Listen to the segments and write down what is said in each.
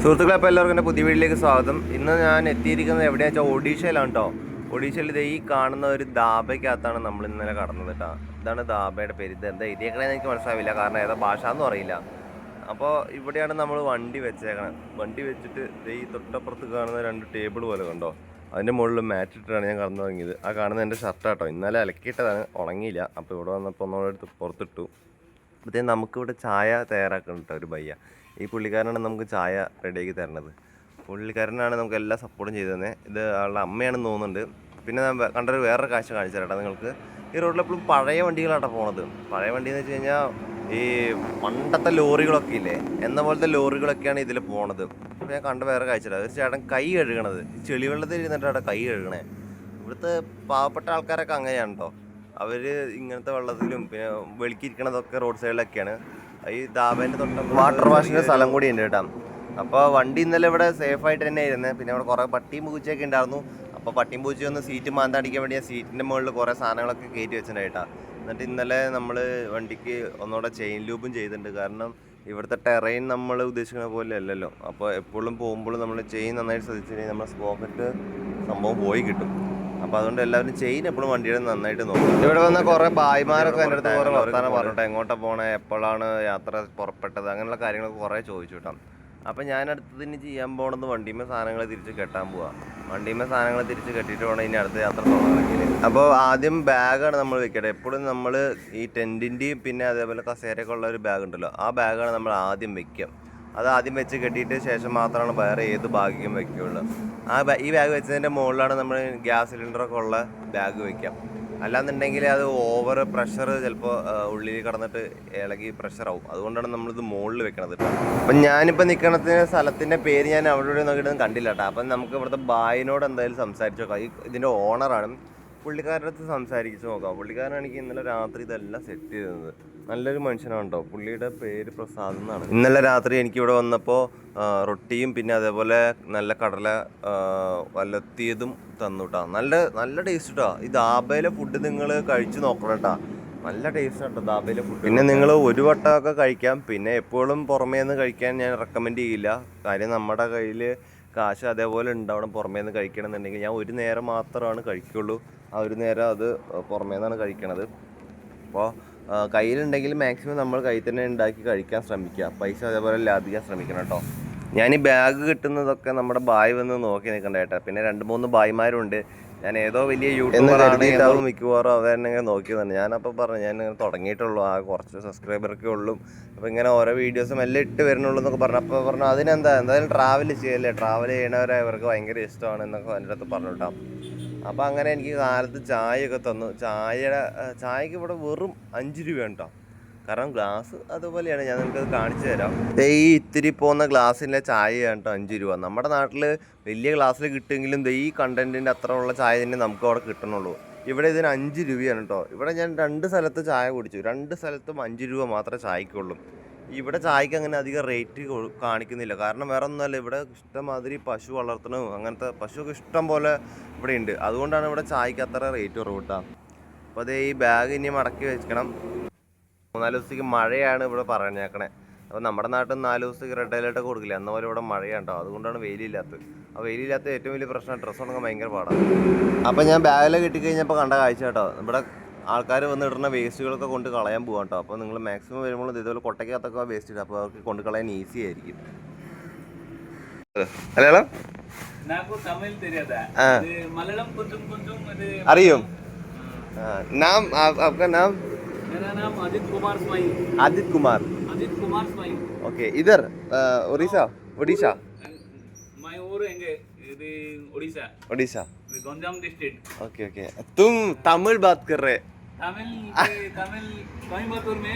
സുഹൃത്തുക്കളെ, അപ്പോൾ എല്ലാവർക്കും എൻ്റെ പുതിയ വീട്ടിലേക്ക് സ്വാഗതം. ഇന്ന് ഞാൻ എത്തിയിരിക്കുന്നത് എവിടെയാണെന്ന് വെച്ചാൽ ഒഡീഷയിലാണ് കേട്ടോ. ഒഡീഷയിൽ ഇത് ഈ കാണുന്ന ഒരു ധാബയ്ക്കകത്താണ് നമ്മൾ ഇന്നലെ കടന്നത് കേട്ടോ. ഇതാണ് ധാബയുടെ പേര്. ഇത് എന്താ എഴുതിയേക്കണേന്ന് എനിക്ക് മനസ്സിലാവില്ല, കാരണം ഏതാ ഭാഷ എന്നും അറിയില്ല. അപ്പോൾ ഇവിടെയാണ് നമ്മൾ വണ്ടി വെച്ചേക്കണം. വണ്ടി വെച്ചിട്ട് ഈ തൊട്ടപ്പുറത്ത് കാണുന്ന 2 ടേബിൾ പോലെ കണ്ടോ, അതിൻ്റെ മുകളിൽ മാറ്റ് ഇട്ടിട്ടാണ് ഞാൻ കടന്നു തുടങ്ങിയത്. ആ കാണുന്ന എൻ്റെ ഷർട്ടാട്ടോ, ഇന്നലെ അലക്കിയിട്ടതാണ്, ഉണങ്ങിയില്ല. അപ്പോൾ ഇവിടെ വന്നപ്പോൾ ഒന്നുകൂടെ എടുത്ത് പുറത്തിട്ടു. അപ്പോഴത്തേക്കും നമുക്കിവിടെ ചായ തയ്യാറാക്കണം കേട്ടോ ഒരു ഭയ്യ. ഈ പുള്ളിക്കാരനാണ് നമുക്ക് ചായ റെഡിയാക്കി തരണത്. പുള്ളിക്കാരനാണ് നമുക്ക് എല്ലാ സപ്പോർട്ടും ചെയ്തു തന്നെ. ഇത് ആളുടെ അമ്മയാണെന്ന് തോന്നുന്നുണ്ട്. പിന്നെ ഞാൻ കണ്ടൊരു വേറൊരു കാഴ്ച കാണിച്ചു തരാം നിങ്ങൾക്ക്. ഈ റോഡിൽ എപ്പോഴും പഴയ വണ്ടികളാട്ടോ പോണത്. പഴയ വണ്ടി എന്ന് വെച്ച് കഴിഞ്ഞാൽ ഈ പണ്ടത്തെ ലോറികളൊക്കെ ഇല്ലേ, എന്ന പോലത്തെ ലോറികളൊക്കെയാണ് ഇതിൽ പോണത്. അപ്പോൾ ഞാൻ കണ്ട വേറെ കാഴ്ച ഒരു ചേട്ടൻ കൈ കഴുകണത്, ഈ ചെളിവെള്ളത്തിൽ ഇരുന്നിട്ടാണ് കൈ കഴുകണേ. ഇവിടുത്തെ പാവപ്പെട്ട ആൾക്കാരൊക്കെ അങ്ങനെയാണ് കേട്ടോ. അവർ ഇങ്ങനത്തെ വെള്ളത്തിലും പിന്നെ വെളുക്കിയിരിക്കണതൊക്കെ റോഡ് സൈഡിലൊക്കെയാണ്. ഈ ധാബേൻ്റെ തൊട്ട് വാട്ടർ വാഷിൻ്റെ സ്ഥലം കൂടി ഉണ്ട് കേട്ടോ. അപ്പോൾ വണ്ടി ഇന്നലെ ഇവിടെ സേഫായിട്ട് തന്നെ ആയിരുന്നത്. പിന്നെ അവിടെ കുറേ പട്ടിയും പൂച്ചയൊക്കെ ഉണ്ടായിരുന്നു. അപ്പോൾ പട്ടിയും പൂച്ചയും ഒന്ന് സീറ്റ് മാന്താടിക്കാൻ വേണ്ടി സീറ്റിൻ്റെ മുകളിൽ കുറേ സാധനങ്ങളൊക്കെ കയറ്റി വെച്ചിട്ടുണ്ടായിട്ടാ. എന്നിട്ട് ഇന്നലെ നമ്മൾ വണ്ടിക്ക് ഒന്നുകൂടെ ചെയിൻ ലൂബും ചെയ്തിട്ടുണ്ട്. കാരണം ഇവിടുത്തെ ടെറൈൻ നമ്മൾ ഉദ്ദേശിക്കുന്ന പോലെ അല്ലല്ലോ. അപ്പോൾ എപ്പോഴും പോകുമ്പോഴും നമ്മൾ ചെയിൻ നന്നായിട്ട് ശ്രദ്ധിച്ചിട്ടുണ്ടെങ്കിൽ നമ്മുടെ സ്പോക്കറ്റ് സംഭവം പോയി കിട്ടും. അപ്പോൾ അതുകൊണ്ട് എല്ലാവരും ചെയിൻ എപ്പോഴും വണ്ടിയുടെ നന്നായിട്ട് നോക്കും. ഇവിടെ വന്ന കുറേ ഭായിമാരൊക്കെ എൻ്റെ അടുത്ത് കുറേ വർത്താനം പറഞ്ഞിട്ടോ, എങ്ങോട്ടാണ് പോണേ, എപ്പോഴാണ് യാത്ര പുറപ്പെട്ടത്, അങ്ങനെയുള്ള കാര്യങ്ങളൊക്കെ കുറേ ചോദിച്ചു കേട്ടോ. അപ്പോൾ ഞാൻ അടുത്തതിന് ചെയ്യാൻ പോകണത് വണ്ടിമേ സാധനങ്ങൾ തിരിച്ച് കെട്ടാൻ പോവാം. വണ്ടിമേ സാധനങ്ങൾ തിരിച്ച് കെട്ടിയിട്ട് വേണം ഇനി അടുത്ത യാത്ര തുടങ്ങണമെങ്കിൽ. അപ്പോൾ ആദ്യം ബാഗാണ് നമ്മൾ വെക്കേണ്ടത്. എപ്പോഴും നമ്മൾ ഈ ടെൻറ്റിൻ്റെയും പിന്നെ അതേപോലെ കസേരയൊക്കെ ഉള്ള ഒരു ബാഗ് ഉണ്ടല്ലോ, ആ ബാഗാണ് നമ്മൾ ആദ്യം വെക്കുക. അത് ആദ്യം വെച്ച് കെട്ടിയിട്ട് ശേഷം മാത്രമാണ് വേറെ ഏത് ബാഗിലും വെക്കുകയുള്ളൂ. ഈ ബാഗ് വെച്ചതിൻ്റെ മുകളിലാണ് നമ്മൾ ഗ്യാസ് സിലിണ്ടറൊക്കെ ഉള്ള ബാഗ് വയ്ക്കാം. അല്ലാന്നുണ്ടെങ്കിൽ അത് ഓവർ പ്രഷർ ചിലപ്പോൾ ഉള്ളിൽ കിടന്നിട്ട് ഇളകി പ്രഷറാവും. അതുകൊണ്ടാണ് നമ്മളിത് മുകളിൽ വെക്കണത് കേട്ടോ. അപ്പം ഞാനിപ്പോൾ നിൽക്കണ സ്ഥലത്തിൻ്റെ പേര് ഞാൻ അവിടെ നോക്കിയിട്ടൊന്നും കണ്ടില്ല കേട്ടോ. അപ്പം നമുക്ക് ഇവിടുത്തെ ബായിനോട് എന്തായാലും സംസാരിച്ച് നോക്കാം. ഇതിൻ്റെ ഓണറാണ്, പുള്ളിക്കാരുടെ അടുത്ത് സംസാരിച്ച് നോക്കാം. പുള്ളിക്കാരനാണെങ്കിൽ ഇന്നലെ രാത്രി ഇതെല്ലാം സെറ്റ് ചെയ്തത്. നല്ലൊരു മനുഷ്യനാണ് കേട്ടോ. പുള്ളിയുടെ പേര് പ്രസാദ് എന്നാണ്. ഇന്നലെ രാത്രി എനിക്കിവിടെ വന്നപ്പോൾ റൊട്ടിയും പിന്നെ അതേപോലെ നല്ല കടല വലത്തിയതും തന്നു കേട്ടോ. നല്ല ടേസ്റ്റ് കേട്ടോ. ഈ ധാബയിലെ ഫുഡ് നിങ്ങൾ കഴിച്ച് നോക്കണം കേട്ടോ. നല്ല ടേസ്റ്റ് കേട്ടോ ധാബയിലെ ഫുഡ്. പിന്നെ നിങ്ങൾ ഒരു വട്ടമൊക്കെ കഴിക്കാം, പിന്നെ എപ്പോഴും പുറമേ നിന്ന് കഴിക്കാൻ ഞാൻ റെക്കമെൻഡ് ചെയ്യില്ല. കാര്യം നമ്മുടെ കയ്യിൽ കാശ് അതേപോലെ ഉണ്ടാവണം. പുറമേ നിന്ന് കഴിക്കണമെന്നുണ്ടെങ്കിൽ ഞാൻ ഒരു നേരം മാത്രമാണ് കഴിക്കുള്ളൂ. ആ ഒരു നേരം അത് പുറമേ നിന്നാണ് കഴിക്കണത്. അപ്പോൾ കയ്യിലുണ്ടെങ്കിൽ മാക്സിമം നമ്മൾ കയ്യിൽ തന്നെ ഉണ്ടാക്കി കഴിക്കാൻ ശ്രമിക്കുക. പൈസ അതേപോലെ ലാഭിക്കാൻ ശ്രമിക്കണം കേട്ടോ. ഞാൻ ഈ ബാഗ് കിട്ടുന്നതൊക്കെ നമ്മുടെ ബായ് വന്ന് നോക്കി നിൽക്കണ്ട കേട്ടോ. പിന്നെ 2-3 ബായിമാരുണ്ട്. ഞാൻ ഏതോ വലിയ യൂട്യൂബറാണ് മിക്കവാറും അവരെന്നെ നോക്കി തന്നെ. ഞാനപ്പോൾ പറഞ്ഞു ഞാൻ ഇങ്ങനെ തുടങ്ങിയിട്ടുള്ളൂ, ആ കുറച്ച് സബ്സ്ക്രൈബറൊക്കെ ഉള്ളൂ, അപ്പോൾ ഇങ്ങനെ ഓരോ വീഡിയോസും എല്ലാം ഇട്ട് വരുന്നുള്ളൂ എന്നൊക്കെ പറഞ്ഞു. അപ്പോൾ പറഞ്ഞു എന്തായാലും ട്രാവൽ ചെയ്യല്ലേ, ട്രാവൽ ചെയ്യണവരെ അവർക്ക് ഭയങ്കര ഇഷ്ടമാണ് എന്നൊക്കെ എൻ്റെ അടുത്ത് പറഞ്ഞു കേട്ടോ. അപ്പോൾ അങ്ങനെ എനിക്ക് കാലത്ത് ചായയൊക്കെ തന്നു. ചായക്ക് ഇവിടെ വെറും 5 രൂപയാണ് കേട്ടോ. കാരണം ഗ്ലാസ് അതുപോലെയാണ്, ഞാൻ നിങ്ങൾക്കത് കാണിച്ചു തരാം. ഈ ഇത്തിരി പോകുന്ന ഗ്ലാസ്സിൻ്റെ ചായയാണ് കേട്ടോ 5 രൂപ. നമ്മുടെ നാട്ടിൽ വലിയ ഗ്ലാസ്സിൽ കിട്ടുമെങ്കിലും ഈ കണ്ടൻറ്റിൻ്റെ അത്ര ഉള്ള ചായ തന്നെ നമുക്ക് അവിടെ കിട്ടണുള്ളൂ. ഇവിടെ ഇതിന് 5 രൂപയാണ് കേട്ടോ. ഇവിടെ ഞാൻ 2 സ്ഥലത്ത് ചായ കുടിച്ചു. 2 സ്ഥലത്തും 5 രൂപ മാത്രമേ ചായക്കുള്ളൂ. ഇവിടെ ചായക്ക് അങ്ങനെ അധികം റേറ്റ് കാണിക്കുന്നില്ല. കാരണം വേറെ ഒന്നുമല്ല, ഇവിടെ ഇഷ്ടംമാതിരി പശു വളർത്തണം, അങ്ങനത്തെ പശുവൊക്കെ ഇഷ്ടം പോലെ ഇവിടെ ഉണ്ട്. അതുകൊണ്ടാണ് ഇവിടെ ചായക്ക് അത്ര റേറ്റ് കുറവ് കേട്ടോ. അപ്പോൾ അതേ ഈ ബാഗ് ഇനി മടക്കി വെക്കണം. 3-4 ദിവസത്തേക്ക് മഴയാണ് ഇവിടെ പറഞ്ഞേക്കണേ. അപ്പോൾ നമ്മുടെ നാട്ടിൽ 4 ദിവസത്തേക്ക് റെഡ് അലേർട്ടൊക്കെ കൊടുക്കില്ല, എന്ന പോലെ ഇവിടെ മഴയാണ് കേട്ടോ. അതുകൊണ്ടാണ് വെയിലില്ലാത്തത്. ആ വെയിലില്ലാത്ത ഏറ്റവും വലിയ പ്രശ്നം ഡ്രസ്സ് ഉണങ്ങാൻ ഭയങ്കര പാടാണ്. അപ്പോൾ ഞാൻ ബാഗിൽ കിട്ടിക്കഴിഞ്ഞപ്പോൾ കണ്ട കാഴ്ച കേട്ടോ, ഇവിടെ ആൾക്കാർ വന്ന് ഇടുന്ന വേസ്റ്റുകളൊക്കെ കൊണ്ട് കളയാൻ പോകാം കേട്ടോ. അപ്പോൾ നിങ്ങൾ മാക്സിമം വരുമ്പോൾ ഇതുപോലെ കൊട്ടയ്ക്കകത്തൊക്കെ വേസ്റ്റ് ഇടുക. അപ്പോൾ അവർക്ക് കൊണ്ട് കളയാൻ ഈസി ആയിരിക്കും. മലയാളം അറിയും? നാം आपका नाम? मेरा नाम आदित्य कुमार स्वाई. ओके, इधर ओडिशा? मैं और एंगे ओडिशा गंजाम डिस्ट्रिक्ट. ओके. तुम तमिल बात कर रहे? तमिल कोयम्बतूर में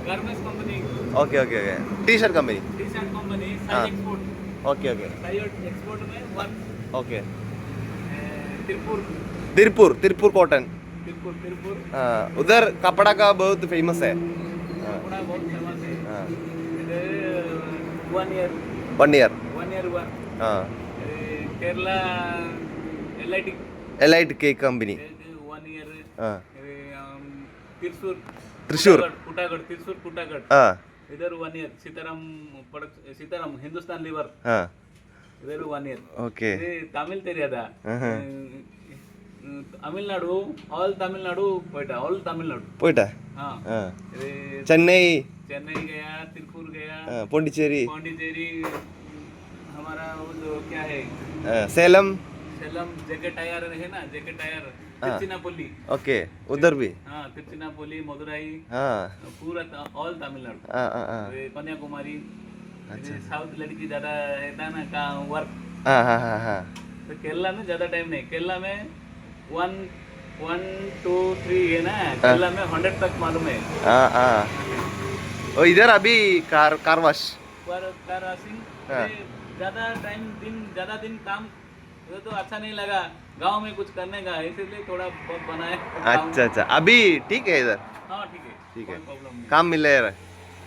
garments company. Okay. T-shirt company. Side export. Okay. Side export में work. Okay. Tirupur cotton. Tirupur. उधर कपड़ा का बहुत फेमस है. कपड़ा बहुत फेमस है. 1 year हुआ. Kerala elite cake company. 1 year. Thrissur. कुटागढ़. इधर 1 ईयर सीताराम हिंदुस्तान लीवर ആ इधर 1 ईयर ഓക്കെ ये तमिल तेरिया था तमिलनाडु ऑल तमिलनाडु പോയിട്ടാ हाँ ആ ये ചെന്നൈ चेन्नई गया तिरुपुर गया ആ, പോണ്ടിച്ചേരി पौंडीचेरी हमारा वो जो क्या है സേലം सेलम जेके टायर है ना जेके टायर तिरुचिनापल्ली ഓക്കെ ഉധർ भी हाँ तिरुचिनापल्ली मदुराई ആ पूरा ऑल तमिलनाडु ആ ആ ആ ये कन्याकुमारी साउथ लड़की ज्यादा रहता ना का वर्क ആ ആ ആ ആ तो केरला में ज्यादा टाइम नहीं केरला में 1 1 2 3 है ना केरला में 100 तक मालूम है ആ ആ ഓ ഇധർ അഭി कार वॉश पर तारा सिंह हाँ। ज्यादा दिन काम वो तो अच्छा नहीं लगा गांव में कुछ करने का इसलिए थोड़ा बहुत बनाए अच्छा अच्छा अभी ठीक है इधर हाँ ठीक है ठीक है। कोई प्रॉब्लम नहीं काम मिल रहा है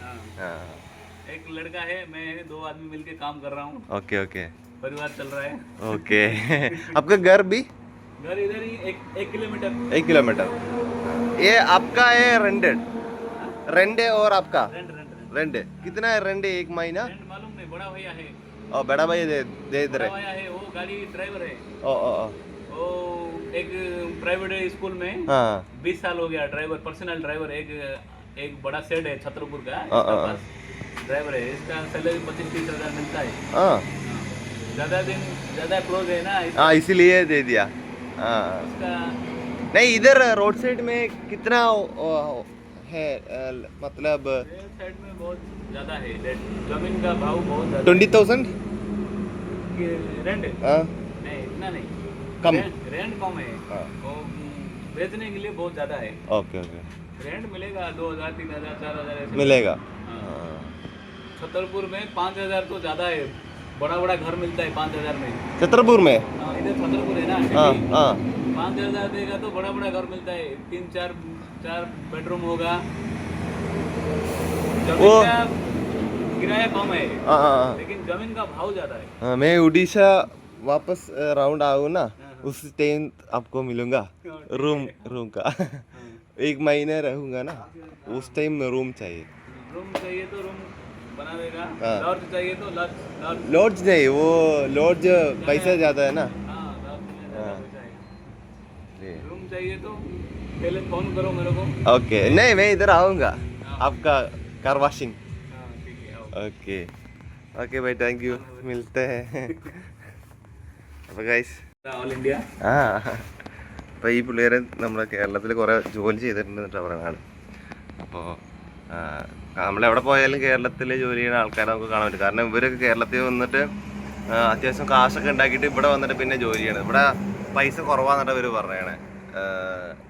हाँ। हाँ एक लड़का है मैं है 2 आदमी मिलके काम कर रहा हूँ ओके ओके परिवार चल रहा है ओके आपका घर भी घर इधर ही एक किलोमीटर 1 किलोमीटर ये आपका है रेंटेड रेंट है और आपका रेंट रेंट कितना है रेंट एक महीना रेंट मालूम नहीं बड़ा भैया है और बड़ा भाई दे इधर बड़ा है भैया है वो गाड़ी ड्राइवर है ओ वो एक प्राइवेट स्कूल में हाँ 20 साल हो गया ड्राइवर पर्सनल ड्राइवर एक बड़ा सेट है छतरपुर का हाँ, इसका हाँ। पास ड्राइवर है इसका सैलरी 25-30 हजार मिलता है हाँ ज्यादा क्लोज है ना हाँ इसीलिए दे दिया हाँ इसका नहीं इधर रोड साइड में कितना है मतलब साइड में बहुत ज्यादा है रेट जमीन का भाव बहुत ज्यादा 20,000 रेंट हाँ नहीं इतना नहीं कम रेंट कम है हाँ वो बेचने के लिए बहुत ज्यादा है ओके ओके रेंट मिलेगा 2,000 3,000 4,000 ऐसे मिलेगा हाँ। हाँ छतरपुर में 5,000 तो ज्यादा है बड़ा बड़ा घर मिलता है 5,000 में छतरपुर में हाँ, इधर छतरपुर है ना हाँ सिटी। हाँ 5,000 देगा तो बड़ा बड़ा घर मिलता है 3-4 बेडरूम होगा जमीन वो- का किराया कम है हाँ हाँ लेकिन जमीन का भाव ज्यादा है हाँ मैं उड़ीसा वापस राउंड आऊँ ना उस टाइम आपको मिलूंगा रूम का एक महीने रहूंगा ना उस टाइम रूम चाहिए रूम चाहिए तो रूम बना देगा हाँ। लॉज चाहिए तो लॉज लॉज नहीं वो लॉज पैसा ज़्यादा है ना हाँ लॉज में ज्यादा हाँ। पैसा है रूम चाहिए तो पहले फोन करो मेरे को ओके नहीं मैं इधर आऊँगा आपका कार वॉशिंग हाँ ठीक है आओ okay okay bye thank you മിൽത്തെ അപ്പോൾ ഗൈസ് ऑल इंडिया ആ അപ്പോൾ ഈ പിള്ളേരെ നമ്മുടെ കേരളത്തിൽ കുറേ ജോലി ചെയ്തിട്ടുണ്ടെന്നിട്ട് പറയുന്നതാണ് അപ്പോൾ നമ്മളെവിടെ പോയാലും കേരളത്തിൽ ജോലി ചെയ്യുന്ന ആൾക്കാരെ നമുക്ക് കാണാൻ പറ്റും കാരണം ഇവരൊക്കെ കേരളത്തിൽ വന്നിട്ട് അത്യാവശ്യം കാശൊക്കെ ഉണ്ടാക്കിയിട്ട് ഇവിടെ വന്നിട്ട് പിന്നെ ജോലി ചെയ്യണം ഇവിടെ പൈസ കുറവാന്നിട്ട് ഇവർ പറയണേ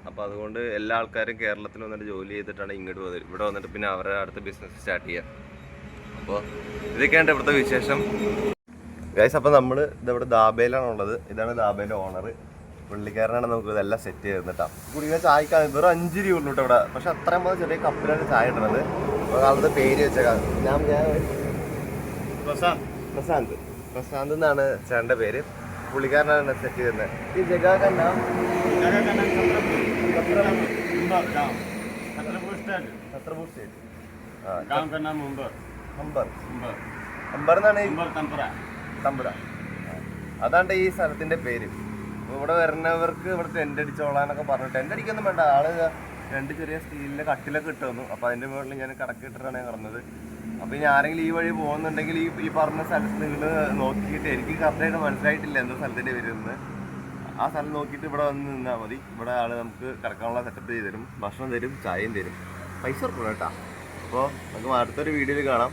അപ്പോൾ അതുകൊണ്ട് എല്ലാ ആൾക്കാരും കേരളത്തിൽ വന്നിട്ട് ജോലി ചെയ്തിട്ടാണ് ഇങ്ങോട്ട് വന്നത് ഇവിടെ വന്നിട്ട് പിന്നെ അവരുടെ അടുത്ത ബിസിനസ് സ്റ്റാർട്ട് ചെയ്യുക അപ്പോൾ ഇതൊക്കെയാണ് ഇവിടുത്തെ വിശേഷം ഗൈസ്. അപ്പോൾ നമ്മൾ ഇതവിടെ ദാബയിലാണുള്ളത്. ഇതാണ് ദാബയിലെ ഓണർ. പുള്ളിക്കാരനാണ് നമുക്ക് ഇതെല്ലാം സെറ്റ് ചെയ്ത് തന്നിട്ടാ. കുടിക്കുന്ന ചായക്കാണ് വെറും 5 രൂപ ഉള്ളൂ കേട്ടോ ഇവിടെ. പക്ഷെ അത്രയും പോലെ ചെറിയ കപ്പിലാണ് ചായ ഇടുന്നത്. അപ്പോൾ ആളുടെ പേര് വെച്ചേക്കാം. ഞാൻ പ്രശാന്ത് എന്നാണ് ചേട്ടൻ്റെ പേര്. പുള്ളിക്കാരനാണ് സെറ്റ് ചെയ്ത് തരുന്നത്. ഈ ജഗാ നാം छतरपुर स्टेट गांव का नाम अंबर अंबर എന്നാണ് ഈ अंबर तंपरा തമ്പുര. അതാണ്ട് ഈ സ്ഥലത്തിന്റെ പേര്. അപ്പോൾ ഇവിടെ വരുന്നവർക്ക് ഇവിടെ ടെൻ്റ് അടിച്ചോളാന്നൊക്കെ പറഞ്ഞു. ടെൻ്റ് അടിക്കൊന്നും വേണ്ട. ആള് 2 ചെറിയ സ്റ്റീലിന്റെ കട്ടിലൊക്കെ ഇട്ട് തന്നു. അപ്പോൾ അതിന്റെ മുകളിൽ ഞാൻ കടക്കിട്ടിട്ടാണ് ഞാൻ കിടന്നത്. അപ്പോൾ ഇനി ആരെങ്കിലും ഈ വഴി പോകുന്നുണ്ടെങ്കിൽ ഈ പറഞ്ഞ സ്ഥലത്ത് നിങ്ങൾ നോക്കിയിട്ട്, എനിക്ക് കറക്റ്റായിട്ട് മനസ്സിലായിട്ടില്ല എന്താ സ്ഥലത്തിന്റെ പേരെന്ന്, ആ സ്ഥലം നോക്കിയിട്ട് ഇവിടെ വന്ന് നിന്നാൽ മതി. ഇവിടെ ആള് നമുക്ക് കിടക്കാനുള്ള സെറ്റപ്പ് ചെയ്ത് തരും, ഭക്ഷണം തരും, ചായയും തരും, പൈസ കൊടുക്കണം കേട്ടോ. അപ്പോൾ നമുക്ക് അടുത്തൊരു വീഡിയോയിൽ കാണാം.